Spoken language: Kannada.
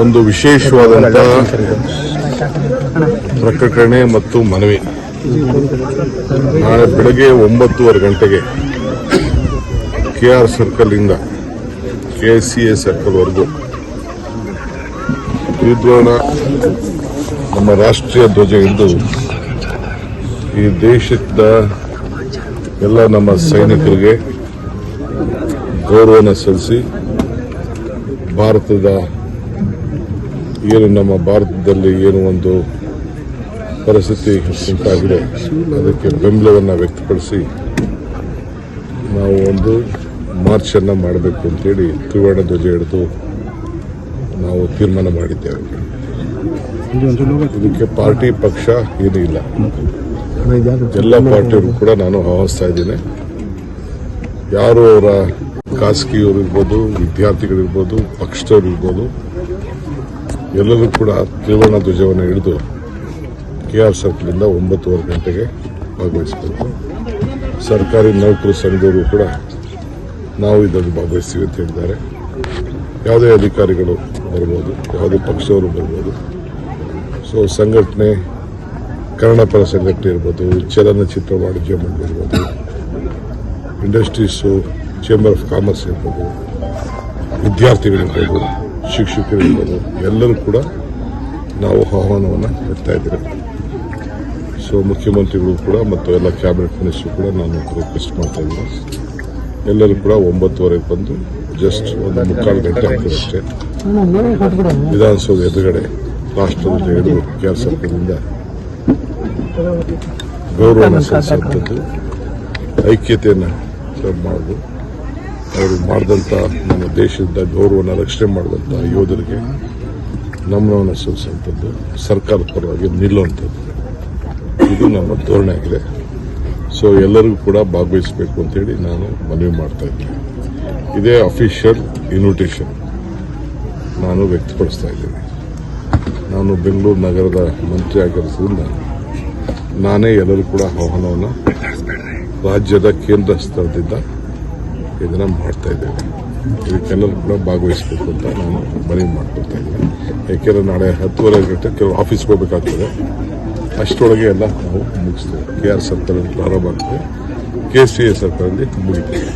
ಒಂದು ವಿಶೇಷವಾದಂತಹ ಪ್ರಕಟಣೆ ಮತ್ತು ಮನವಿ. ನಾಳೆ ಬೆಳಗ್ಗೆ 9:30 ಗಂಟೆಗೆ KR ಸರ್ಕಲ್ ಇಂದ KCA ಸರ್ಕಲ್ ವರೆಗೂ ತ್ರಿವರ್ಣ ನಮ್ಮ ರಾಷ್ಟ್ರೀಯ ಧ್ವಜ ಹಿಡಿದು ಈ ದೇಶದ ಎಲ್ಲ ನಮ್ಮ ಸೈನಿಕರಿಗೆ ಗೌರವನ ಸಲ್ಲಿಸಿ ಭಾರತದ ಏನು ನಮ್ಮ ಭಾರತದಲ್ಲಿ ಏನು ಒಂದು ಪರಿಸ್ಥಿತಿ ಉಂಟಾಗಿದೆ ಅದಕ್ಕೆ ಬೆಂಬಲವನ್ನು ವ್ಯಕ್ತಪಡಿಸಿ ನಾವು ಒಂದು ಮಾರ್ಚ್ ಅನ್ನು ಮಾಡಬೇಕು ಅಂತೇಳಿ ತ್ರಿವರ್ಣ ಧ್ವಜ ಹಿಡಿದು ನಾವು ತೀರ್ಮಾನ ಮಾಡಿದ್ದೇವೆ. ಇದಕ್ಕೆ ಪಾರ್ಟಿ ಪಕ್ಷ ಏನೂ ಇಲ್ಲ, ಎಲ್ಲ ಪಾರ್ಟಿಯವರು ಕೂಡ ನಾನು ಆಹ್ವಾನಿಸ್ತಾ ಇದ್ದೇನೆ. ಯಾರು ಅವರ ಖಾಸಗಿಯವರು ಇರ್ಬೋದು, ವಿದ್ಯಾರ್ಥಿಗಳಿರ್ಬೋದು, ಪಕ್ಷದವರು ಇರ್ಬೋದು, ಎಲ್ಲರೂ ಕೂಡ ತ್ರಿವರ್ಣ ಧ್ವಜವನ್ನು ಹಿಡಿದು KR ಸರ್ಕಲಿಂದ 9:30 ಗಂಟೆಗೆ ಭಾಗವಹಿಸಬೇಕು. ಸರ್ಕಾರಿ ನೌಕರ ಸಂಘದವರು ಕೂಡ ನಾವು ಇದರಲ್ಲಿ ಭಾಗವಹಿಸ್ತೀವಿ ಅಂತ ಹೇಳಿದ್ದಾರೆ. ಯಾವುದೇ ಅಧಿಕಾರಿಗಳು ಬರ್ಬೋದು, ಯಾವುದೇ ಪಕ್ಷದವರು ಬರ್ಬೋದು. ಸೊ ಸಂಘಟನೆ, ಕನ್ನಡಪರ ಸಂಘಟನೆ ಇರ್ಬೋದು, ಚಲನಚಿತ್ರ ವಾಣಿಜ್ಯ ಮಂಡಳಿ ಇರ್ಬೋದು, ಇಂಡಸ್ಟ್ರೀಸು, ಚೇಂಬರ್ ಆಫ್ ಕಾಮರ್ಸ್ ಇರ್ಬೋದು, ವಿದ್ಯಾರ್ಥಿಗಳಿರ್ಬೋದು, ಶಿಕ್ಷಕರಿರ್ಬೋದು, ಎಲ್ಲರೂ ಕೂಡ ನಾವು ಆಹ್ವಾನವನ್ನು ಕೊಡ್ತಾ ಇದ್ದೇವೆ. ಸೊ ಮುಖ್ಯಮಂತ್ರಿಗಳು ಕೂಡ ಮತ್ತು ಎಲ್ಲ ಕ್ಯಾಬಿನೆಟ್ ಮಿನಿಸ್ಟರ್ ಕೂಡ ನಾನು ರಿಕ್ವೆಸ್ಟ್ ಮಾಡ್ತಾ ಇದ್ದೀನಿ. ಎಲ್ಲರೂ ಕೂಡ 9:30 ಬಂದು ಜಸ್ಟ್ 1.25 ಗಂಟೆ ಆಗ್ತದೆ ಅಷ್ಟೇ. ವಿಧಾನಸೌಧ ಎದುರುಗಡೆ ರಾಷ್ಟ್ರಧ್ವಜ ಹಿಡಿದು KR ಸರ್ಕಲ್ನಿಂದ ಗೌರವವನ್ನು ಸಲ್ಲಿಸುವಂಥದ್ದು, ಐಕ್ಯತೆಯನ್ನು ಮಾಡೋದು, ಅವರು ಮಾಡಿದಂಥ ನಮ್ಮ ದೇಶದ ಗೌರವವನ್ನು ರಕ್ಷಣೆ ಮಾಡಿದಂಥ ಯೋಧರಿಗೆ ನಮನವನ್ನು ಸಲ್ಲಿಸುವಂಥದ್ದು, ಸರ್ಕಾರದ ಪರವಾಗಿ ನಿಲ್ಲುವಂಥದ್ದು, ಇದು ನಮ್ಮ ಧೋರಣೆ ಆಗಿದೆ. ಸೊ ಎಲ್ಲರಿಗೂ ಕೂಡ ಭಾಗವಹಿಸಬೇಕು ಅಂತೇಳಿ ನಾನು ಮನವಿ ಮಾಡ್ತಾ ಇದ್ದೀನಿ. ಇದೇ ಅಫಿಷಿಯಲ್ ಇನ್ವಿಟೇಷನ್ ನಾನು ವ್ಯಕ್ತಪಡಿಸ್ತಾ ಇದ್ದೀನಿ. ನಾನು ಬೆಂಗಳೂರು ನಗರದ ಮಂತ್ರಿ ಆಗಿರೋದ್ರಿಂದ ನಾನೇ ಎಲ್ಲರೂ ಕೂಡ ಆಹ್ವಾನವನ್ನು ರಾಜ್ಯದ ಕೇಂದ್ರ ಸ್ಥಳದಿಂದ ಇದನ್ನು ಮಾಡ್ತಾ ಇದ್ದೇವೆ. ಇದಕ್ಕೆಲ್ಲರೂ ಕೂಡ ಭಾಗವಹಿಸಬೇಕು ಅಂತ ನಾನು ಮನವಿ ಮಾಡ್ಕೊಳ್ತಾ ಇದ್ದೀನಿ. ಯಾಕೆಂದರೆ ನಾಳೆ 10:30 ಗಂಟೆ ಕೆಲವು ಆಫೀಸ್ಗೆ ಹೋಗಬೇಕಾಗ್ತದೆ. ಅಷ್ಟರೊಳಗೆ ಎಲ್ಲ ನಾವು ಮುಗಿಸ್ತೇವೆ. KR ಸರ್ಕಲ್ ಪ್ರಾರಂಭ ಆಗ್ತದೆ, KCA ಸರ್ಕಲಲ್ಲಿ ಮುಗಿತೇವೆ.